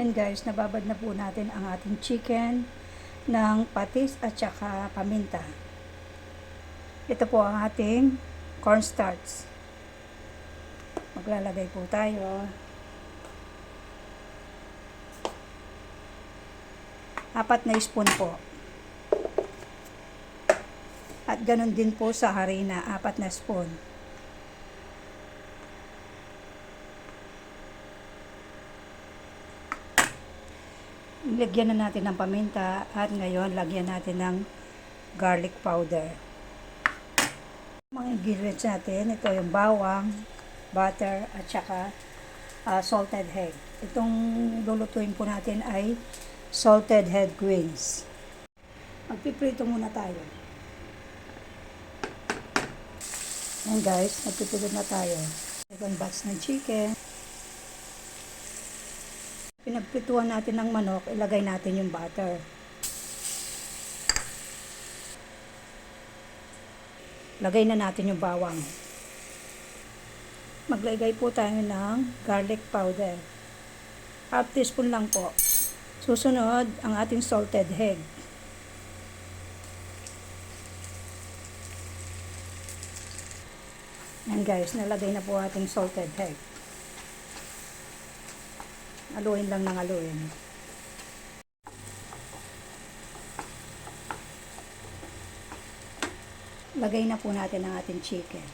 And guys, nababad na po natin ang ating chicken ng patis at saka paminta. Ito po ang ating cornstarch. Maglalagay po tayo. Apat na spoon po. At ganun din po sa harina, 4 na spoon. Lagyan na natin ng paminta at ngayon lagyan natin ng garlic powder. Mga ingredients natin, ito yung bawang, butter at saka salted egg. Itong lulutuin po natin ay salted head greens. Magpiprito muna tayo. Ayan guys, magpiprito na tayo. Second batch ng chicken. Pinagprituan natin ng manok, ilagay natin yung butter. Lagay na natin yung bawang. Maglagay po tayo ng garlic powder. Half teaspoon lang po. Susunod ang ating salted egg. Yan guys, nalagay na po ating salted egg. Aluin lang ng aluin. Lagay na po natin ang ating chicken.